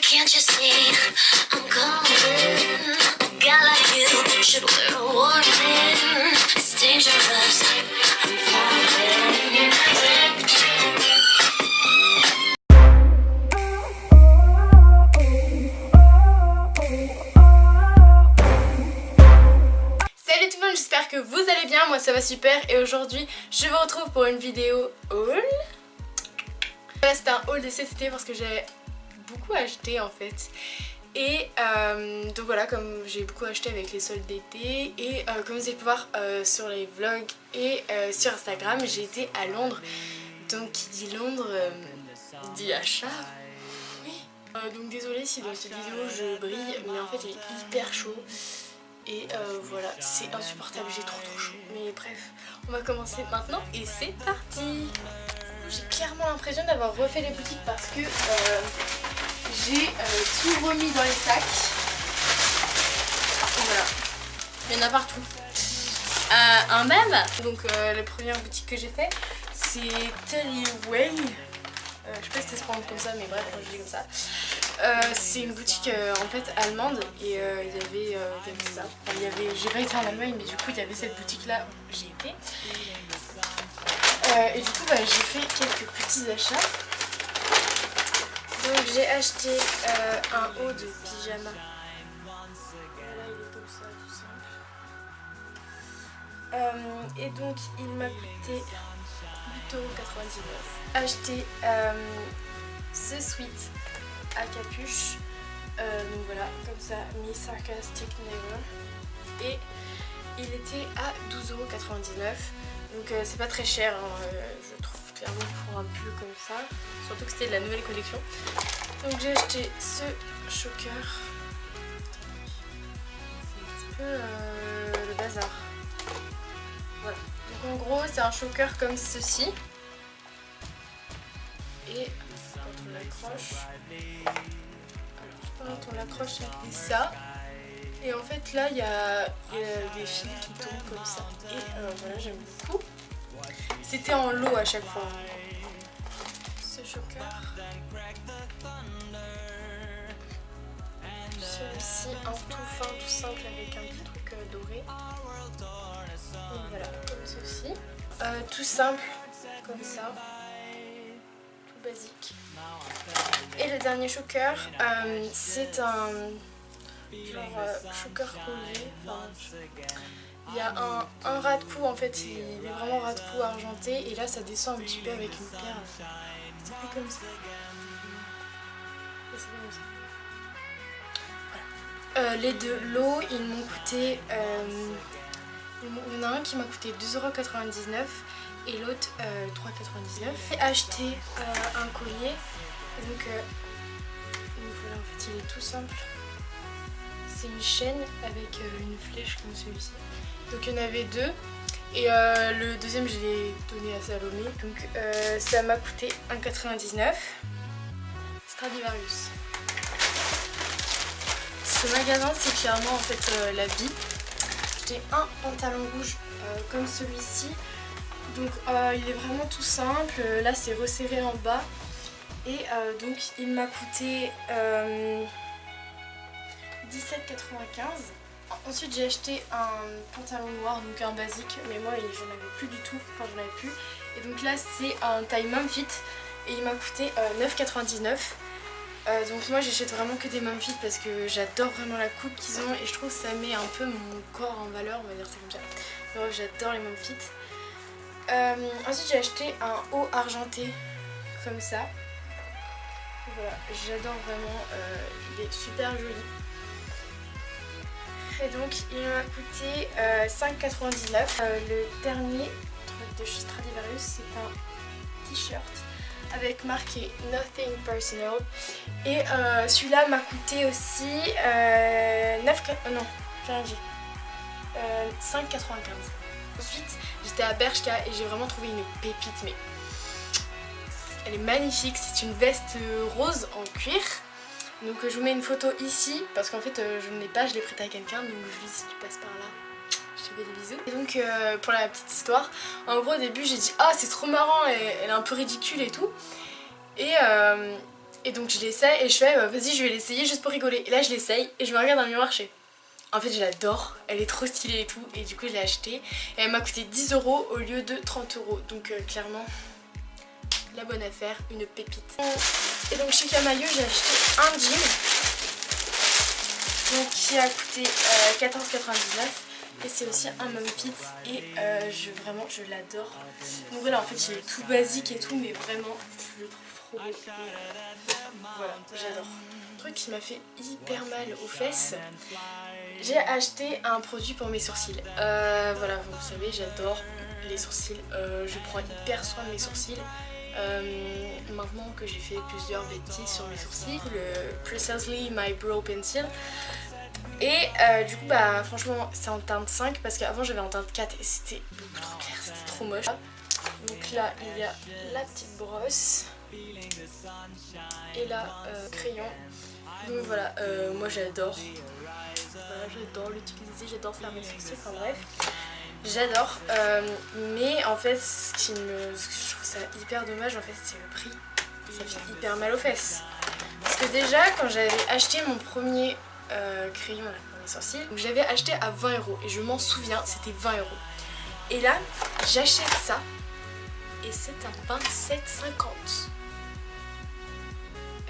Can't you see I'm calling? A guy like you should wear a warning. It's dangerous. I'm falling. Salut tout le monde, j'espère que vous allez bien, moi ça va super et aujourd'hui je vous retrouve pour une vidéo haul. C'était un haul de cet été parce que j'avais beaucoup acheté en fait. Et donc voilà, comme j'ai beaucoup acheté avec les soldes d'été et comme vous avez pu voir sur les vlogs et sur Instagram, j'ai été à Londres. Donc qui dit Londres dit achat. Oui. Donc désolée si dans cette vidéo je brille, mais en fait il est hyper chaud. Et voilà, c'est insupportable, j'ai trop chaud. Mais bref, on va commencer maintenant et c'est parti. J'ai clairement l'impression d'avoir refait les boutiques parce que j'ai tout remis dans les sacs. Voilà, il y en a partout. Un même. Donc la première boutique que j'ai fait, c'est Tellyway. Je sais pas si ça se prend comme ça, mais bref, moi je dis comme ça. C'est une boutique en fait allemande et il y avait ça. Enfin, j'ai pas été en Allemagne, mais du coup il y avait cette boutique là où j'ai été. Et du coup bah, j'ai fait quelques petits achats. Donc j'ai acheté un haut de pyjama. Voilà, il est comme ça, tout simple. Et donc il m'a coûté 8,99 €. Acheté ce sweat à capuche, donc voilà, comme ça, Miss Sarcastic Never, et il était à 12,99 €, donc c'est pas très cher, hein, je trouve clairement pour un pull comme ça, surtout que c'était de la nouvelle collection. Donc j'ai acheté ce choker, c'est un petit peu le bazar, voilà, donc en gros c'est un choker comme ceci, et quand on l'accroche, ça fait ça, et en fait là il y a des fils qui tombent comme ça, et voilà, j'aime beaucoup. C'était en lot à chaque fois ce choker. Celui-ci un tout fin, tout simple avec un petit truc doré, donc voilà, comme ceci, tout simple comme ça, tout basique. Et le dernier choker, c'est un genre choker collier. Enfin, il y a un ras de cou en fait, il est vraiment ras de cou argenté et là ça descend un petit peu avec une perle. Ça fait comme ça. Et ça fait comme ça. Voilà. Les deux lots, ils m'ont coûté. Il y en a un qui m'a coûté 2,99 € et l'autre 3,99 €. J'ai acheté un collier. Donc voilà, en fait il est tout simple. C'est une chaîne avec une flèche comme celui-ci. Donc il y en avait deux. Et le deuxième je l'ai donné à Salomé. Donc ça m'a coûté 1,99 €. Stradivarius. Ce magasin c'est clairement en fait la vie. J'ai un pantalon rouge comme celui-ci. Donc il est vraiment tout simple. Là c'est resserré en bas. Et donc il m'a coûté 17,95 €. Ensuite j'ai acheté un pantalon noir, donc un basique, mais moi j'en avais plus du tout, enfin j'en avais plus. Et donc là c'est un taille mom fit et il m'a coûté 9,99 €. Donc moi j'achète vraiment que des mom fit parce que j'adore vraiment la coupe qu'ils ont et je trouve que ça met un peu mon corps en valeur, on va dire ça comme ça. Bref, j'adore les mom fit. Ensuite j'ai acheté un haut argenté comme ça. Voilà, j'adore vraiment, il est super joli. Et donc il m'a coûté 5,99 €. Le dernier truc de chez Stradivarius, c'est un t-shirt avec marqué Nothing Personal. Et celui-là m'a coûté aussi 5,95 €. Ensuite j'étais à Bershka et j'ai vraiment trouvé une pépite, mais elle est magnifique, c'est une veste rose en cuir. Donc je vous mets une photo ici parce qu'en fait je ne l'ai pas, je l'ai prêtée à quelqu'un, donc je lui dis si tu passes par là, je te fais des bisous. Et donc pour la petite histoire, en gros au début j'ai dit ah c'est trop marrant, elle est un peu ridicule et tout. Et Et donc je l'essaie et je fais vas-y je vais l'essayer juste pour rigoler. Et là je l'essaye et je me regarde dans le miroir, je fais en fait je l'adore, elle est trop stylée et tout. Et du coup je l'ai achetée et elle m'a coûté 10 € au lieu de 30 €. Donc clairement la bonne affaire, une pépite. Et donc chez Camailleux j'ai acheté un jean donc, qui a coûté 14,99 €. Et c'est aussi un mom fit et vraiment je l'adore. Donc voilà, en fait il est tout basique et tout mais vraiment je le trouve trop beau. Voilà, j'adore. Un truc qui m'a fait hyper mal aux fesses, j'ai acheté un produit pour mes sourcils. Voilà, vous savez j'adore les sourcils, je prends hyper soin de mes sourcils. Maintenant que j'ai fait plusieurs bêtises sur mes sourcils, le Precisely My Brow Pencil. Et du coup bah franchement c'est en teinte 5 parce qu'avant j'avais en teinte 4 et c'était beaucoup trop clair, c'était trop moche. Donc là il y a la petite brosse et là crayon. Donc voilà, moi j'adore. Voilà, j'adore l'utiliser, j'adore faire mes sourcils, enfin bref. J'adore, mais en fait ce que je trouve ça hyper dommage en fait c'est le prix. Ça fait hyper mal aux fesses. Parce que déjà quand j'avais acheté mon premier crayon là, pour mes sourcils, j'avais acheté à 20 € et je m'en souviens, c'était 20 €. Et là j'achète ça et c'est un 27,50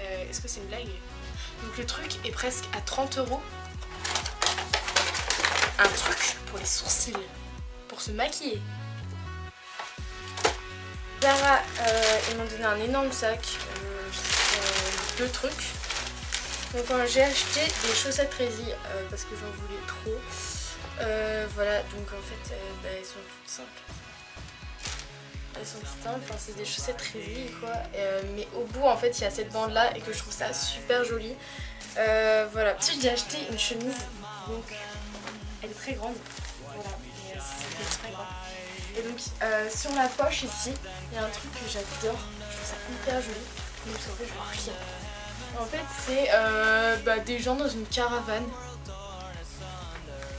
€. Est-ce que c'est une blague? Donc le truc est presque à 30 €. Un truc pour les sourcils, pour se maquiller. Zara, ils m'ont donné un énorme sac, 2 trucs. Donc j'ai acheté des chaussettes Rési parce que j'en voulais trop. Voilà, donc en fait elles sont toutes simples. Elles sont toutes simples, enfin, c'est des chaussettes Rési quoi. Mais au bout en fait il y a cette bande là et que je trouve ça super joli. Voilà, ensuite j'ai acheté une chemise, donc elle est très grande. Voilà, c'est très grand. Et donc sur la poche ici, il y a un truc que j'adore, je trouve ça hyper joli. Donc en fait je vois rien. En fait c'est des gens dans une caravane.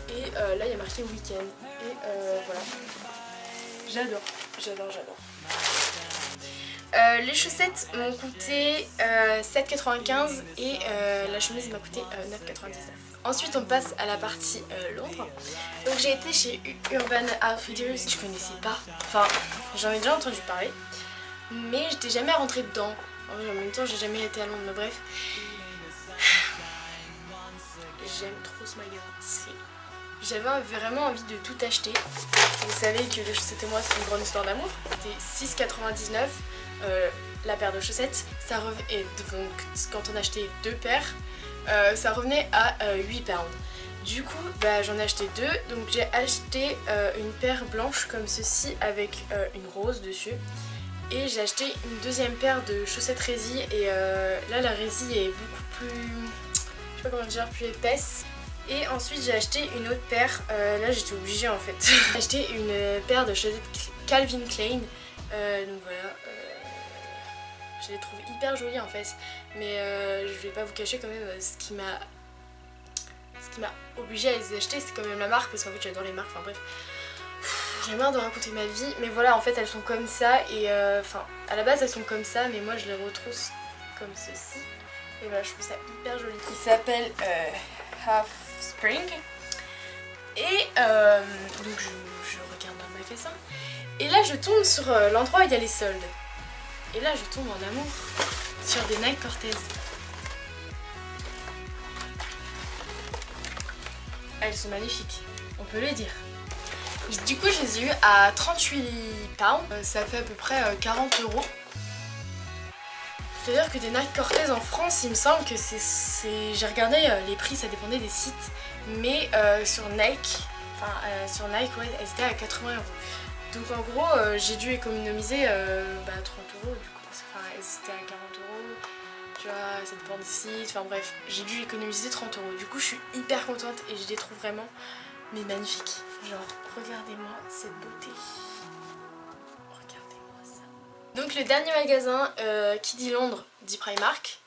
Et là il y a marqué week-end. Et voilà. J'adore, j'adore, j'adore. Les chaussettes m'ont coûté 7,95 € et la chemise m'a coûté 9,99 €. Ensuite on passe à la partie Londres. Donc j'ai été chez Urban Outfitters, je connaissais pas, enfin j'en ai déjà entendu parler, mais j'étais jamais rentrée dedans. En même temps j'ai jamais été à Londres, mais bref. J'aime trop ce magasin. J'avais vraiment envie de tout acheter. Vous savez que les chaussettes et moi c'est une grande histoire d'amour. C'était 6,99 € la paire de chaussettes. Et donc quand on achetait 2 paires, ça revenait à 8 pounds. Du coup j'en ai acheté 2. Donc j'ai acheté une paire blanche comme ceci avec une rose dessus. Et j'ai acheté une deuxième paire de chaussettes Rési. Et là la Rési est beaucoup plus, je sais pas comment dire, plus épaisse. Et ensuite j'ai acheté une autre paire, là j'étais obligée en fait. J'ai acheté une paire de chaussettes Calvin Klein, donc voilà, je les trouve hyper jolies en fait. Mais je vais pas vous cacher quand même ce qui m'a obligée à les acheter, c'est quand même la marque, parce qu'en fait j'adore les marques, enfin bref. J'ai marre de raconter ma vie, mais voilà en fait elles sont comme ça et enfin à la base elles sont comme ça, mais moi je les retrousse comme ceci. Et voilà, je trouve ça hyper joli. Il s'appelle Half Spring. Et donc je regarde dans le magasin. Et là je tombe sur l'endroit où il y a les soldes. Et là je tombe en amour sur des Nike Cortez. Elles sont magnifiques, on peut le dire. Du coup je les ai eues à 38 pounds. Ça fait à peu près 40 €. C'est-à-dire que des Nike Cortez en France, il me semble que j'ai regardé les prix, ça dépendait des sites, mais sur Nike, ouais, elles étaient à 80 €. Donc en gros, j'ai dû économiser 30 € du coup, enfin elles étaient à 40 €, tu vois, ça dépend des sites, enfin bref, j'ai dû économiser 30 €. Du coup je suis hyper contente et je les trouve vraiment mais magnifiques. Genre, regardez-moi cette beauté. Donc le dernier magasin qui dit Londres dit Primark,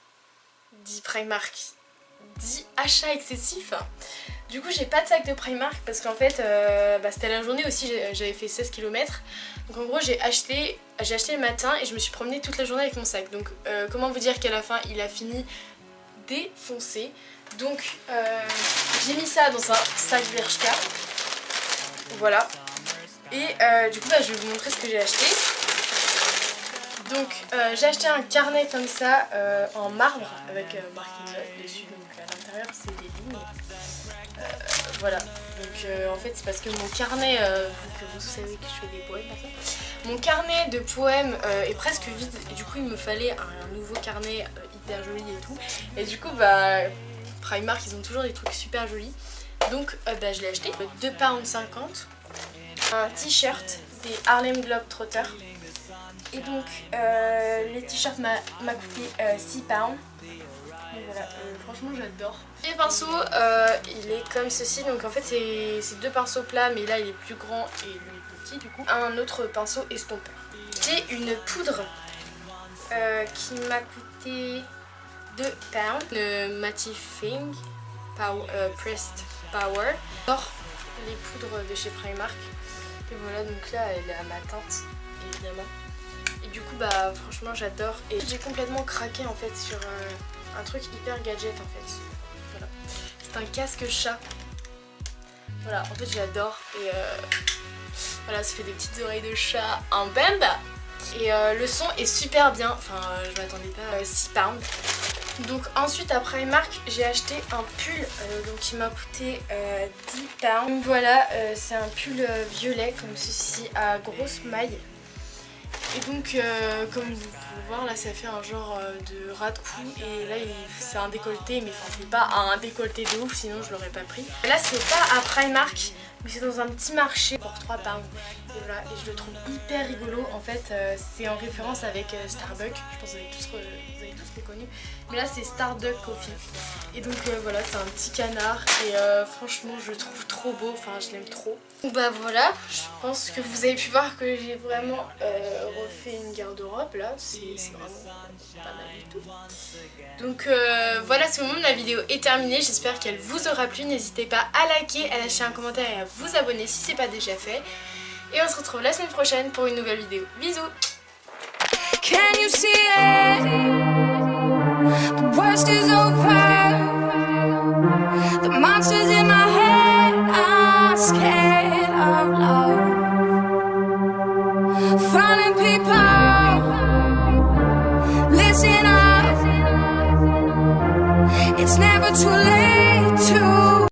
dit achat excessif. Du coup j'ai pas de sac de Primark parce qu'en fait c'était la journée aussi, j'avais fait 16 km. Donc en gros j'ai acheté le matin et je me suis promenée toute la journée avec mon sac. Donc comment vous dire qu'à la fin il a fini défoncé. Donc j'ai mis ça dans un sac Bershka. Voilà. Et du coup je vais vous montrer ce que j'ai acheté. Donc j'ai acheté un carnet comme ça en marbre avec marqué note dessus. Donc à l'intérieur c'est des lignes. Voilà, donc en fait c'est parce que mon carnet, vu que vous savez que je fais des poèmes maintenant, mon carnet de poèmes est presque vide et du coup il me fallait un nouveau carnet hyper joli et tout. Et du coup Primark ils ont toujours des trucs super jolis. Donc je l'ai acheté, 2,50 £. Un t-shirt des Harlem Globetrotters. Et donc les t-shirts m'a coûté 6 £. Et voilà, franchement j'adore. Les pinceaux, il est comme ceci, donc en fait c'est deux pinceaux plats, mais là il est plus grand et lui est plus petit du coup. Un autre pinceau estompeur. J'ai une poudre qui m'a coûté 2 £. Une Mattifying Pressed Power. J'adore les poudres de chez Primark. Et voilà, donc là elle est à ma teinte évidemment. Et du coup franchement j'adore. Et j'ai complètement craqué en fait sur un truc hyper gadget en fait. Voilà. C'est un casque chat. Voilà, en fait j'adore. Et voilà, ça fait des petites oreilles de chat en bamba. Et le son est super bien. Enfin, je m'attendais pas 6 £. Donc ensuite à Primark, j'ai acheté un pull donc qui m'a coûté 10 £. Donc voilà, c'est un pull violet comme ceci à grosse maille. Et donc comme vous pouvez voir là ça fait un genre de ras de cou et là c'est un décolleté mais enfin c'est pas un décolleté de ouf sinon je l'aurais pas pris. Là c'est pas à Primark mais c'est dans un petit marché pour 3 £. Et voilà, et je le trouve hyper rigolo en fait, c'est en référence avec Starbucks, je pense que vous avez tous reconnu. Mais là c'est Starbucks Coffee. Et donc voilà, c'est un petit canard et franchement je le trouve trop beau, enfin je l'aime trop. Donc voilà, je pense que vous avez pu voir que j'ai vraiment refait une garde-robe là, c'est vraiment pas mal du tout. Donc voilà, c'est le moment, la vidéo est terminée, j'espère qu'elle vous aura plu. N'hésitez pas à liker, à lâcher un commentaire et à vous abonner si c'est pas déjà fait. Et on se retrouve la semaine prochaine pour une nouvelle vidéo. Bisous. Can you see it? The worst is over. The monsters in my head are scared of love. Falling people, listen up. It's never too late to